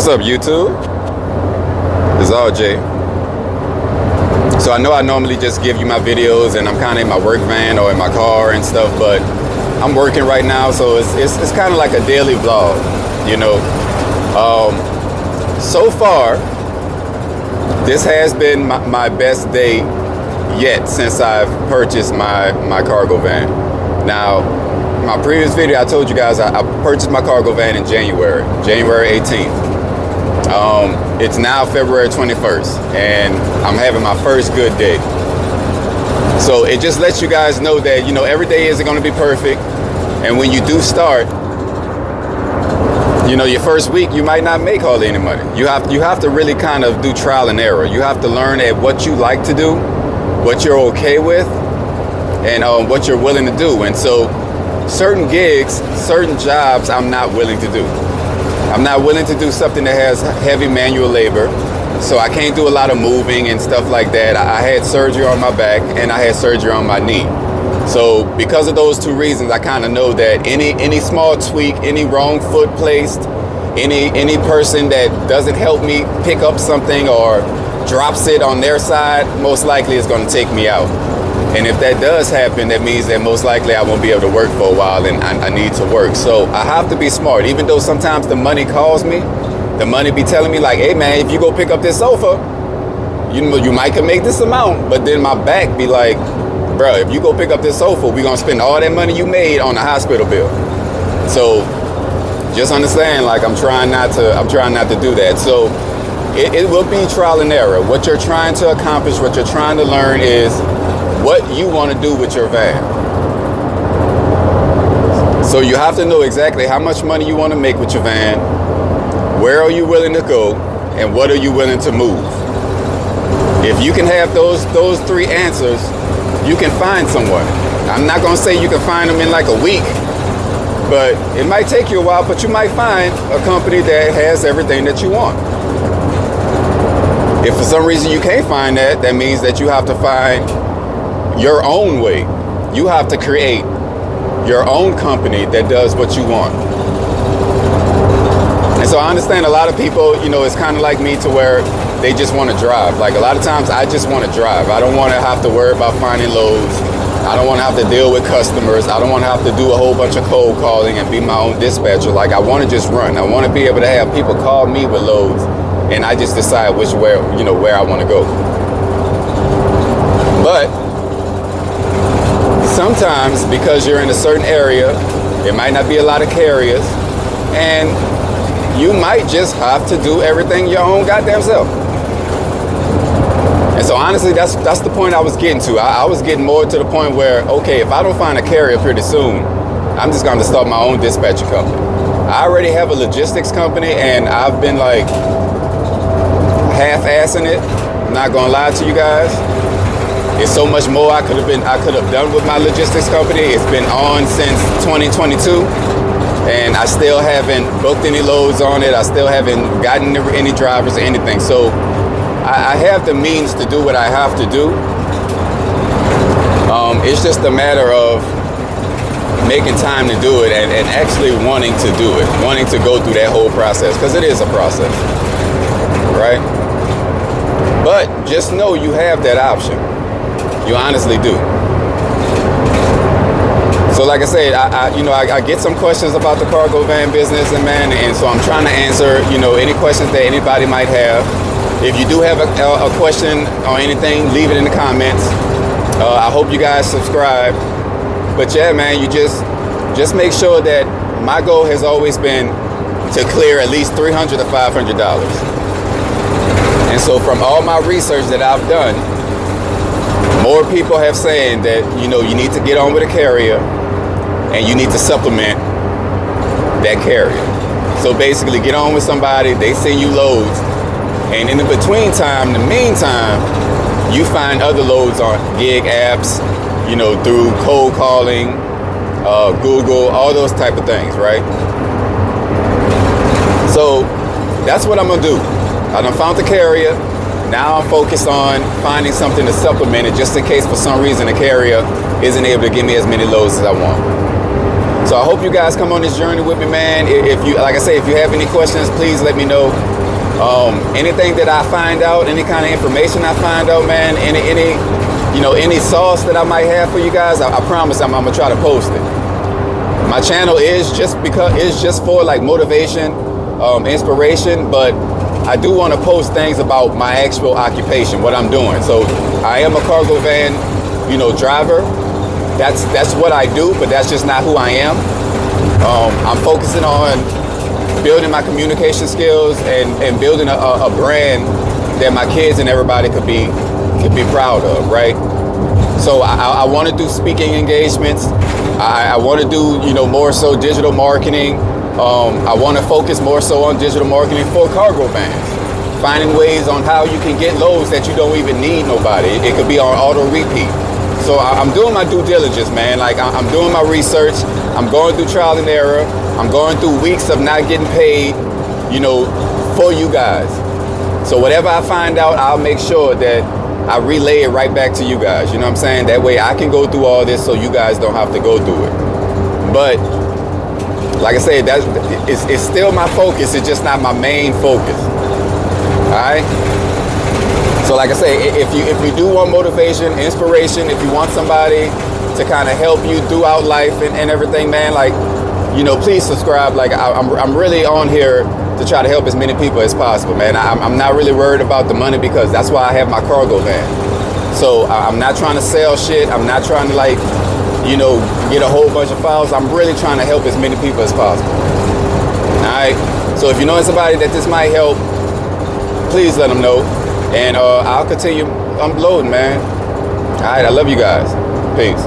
What's up, YouTube? This is RJ. So I know I normally just give you my videos and I'm kind of in my work van or in my car and stuff, but I'm working right now, so it's kind of like a daily vlog, you know. So far, this has been my best day yet since I've purchased my cargo van. Now, my previous video, I told you guys I purchased my cargo van in January 18th. It's now February 21st, and I'm having my first good day. So it just lets you guys know that, you know, every day isn't going to be perfect. And when you do start, you know, your first week, you might not make hardly any money. You have to really kind of do trial and error. You have to learn at what you like to do, what you're okay with, and what you're willing to do. And so certain gigs, certain jobs, I'm not willing to do. I'm not willing to do something that has heavy manual labor. So I can't do a lot of moving and stuff like that. I had surgery on my back and I had surgery on my knee. So because of those two reasons, I kind of know that any small tweak, any wrong foot placed, any person that doesn't help me pick up something or drops it on their side, most likely is going to take me out. And if that does happen, that means that most likely I won't be able to work for a while, and I need to work. So I have to be smart, even though sometimes the money calls me. The money be telling me like, hey man, if you go pick up this sofa, you might can make this amount. But then my back be like, bro, if you go pick up this sofa, we're gonna spend all that money you made on a hospital bill. So just understand, like I'm trying not to do that. So it will be trial and error. What you're trying to accomplish, what you're trying to learn is what you want to do with your van. So you have to know exactly how much money you want to make with your van, where are you willing to go, and what are you willing to move. If you can have those three answers, you can find someone. I'm not going to say you can find them in like a week, but it might take you a while, but you might find a company that has everything that you want. If for some reason you can't find that, that means that you have to find your own way. You have to create your own company that does what you want. And so I understand a lot of people, you know, it's kind of like me to where they just want to drive. Like a lot of times I just want to drive. I don't want to have to worry about finding loads. I don't want to have to deal with customers. I don't want to have to do a whole bunch of cold calling and be my own dispatcher. Like I want to just run. I want to be able to have people call me with loads and I just decide where I want to go. But sometimes, because you're in a certain area, there might not be a lot of carriers, and you might just have to do everything your own goddamn self. And so honestly, that's the point I was getting to. I was getting more to the point where, okay, if I don't find a carrier pretty soon, I'm just going to start my own dispatcher company. I already have a logistics company, and I've been like half-assing it. I'm not going to lie to you guys. There's so much more I could have done with my logistics company. It's been on since 2022, and I still haven't booked any loads on it. I still haven't gotten any drivers or anything. So I have the means to do what I have to do. It's just a matter of making time to do it and actually wanting to do it, wanting to go through that whole process, because it is a process, right? But just know you have that option. You honestly do. So like I said, I get some questions about the cargo van business, and so I'm trying to answer, you know, any questions that anybody might have. If you do have a question or anything, leave it in the comments. I hope you guys subscribe. But yeah, man, you just make sure that my goal has always been to clear at least $300 to $500. And so from all my research that I've done, more people have saying that, you know, you need to get on with a carrier and you need to supplement that carrier. So basically get on with somebody, they send you loads, and in the meantime, you find other loads on gig apps, you know, through cold calling, Google, all those type of things, right? So that's what I'm gonna do. I done found the carrier. Now I'm focused on finding something to supplement it, just in case for some reason the carrier isn't able to give me as many loads as I want. So I hope you guys come on this journey with me, man. If you, like I say, if you have any questions, please let me know. Anything that I find out, any kind of information I find out, man, any sauce that I might have for you guys, I promise I'm gonna try to post it. My channel is just for like motivation, inspiration, but I do want to post things about my actual occupation, what I'm doing. So I am a cargo van, driver. That's what I do, but that's just not who I am. I'm focusing on building my communication skills and building a brand that my kids and everybody could be proud of, right? So I want to do speaking engagements. I want to do, more so digital marketing. I want to focus more so on digital marketing for cargo vans. Finding ways on how you can get loads that you don't even need nobody. It could be on auto repeat. So I'm doing my due diligence, man. Like I'm doing my research. I'm going through trial and error. I'm going through weeks of not getting paid, for you guys. So whatever I find out, I'll make sure that I relay it right back to you guys. You know what I'm saying? That way I can go through all this so you guys don't have to go through it. But like I said, it's still my focus. It's just not my main focus. All right? So like I say, if you do want motivation, inspiration, if you want somebody to kind of help you throughout life and everything, man, like, please subscribe. Like I'm really on here to try to help as many people as possible, man. I'm not really worried about the money because that's why I have my cargo van. So I'm not trying to sell shit. I'm not trying to get a whole bunch of files. I'm really trying to help as many people as possible. All right. So if you know somebody that this might help, please let them know. And I'll continue unloading, man. All right. I love you guys. Peace.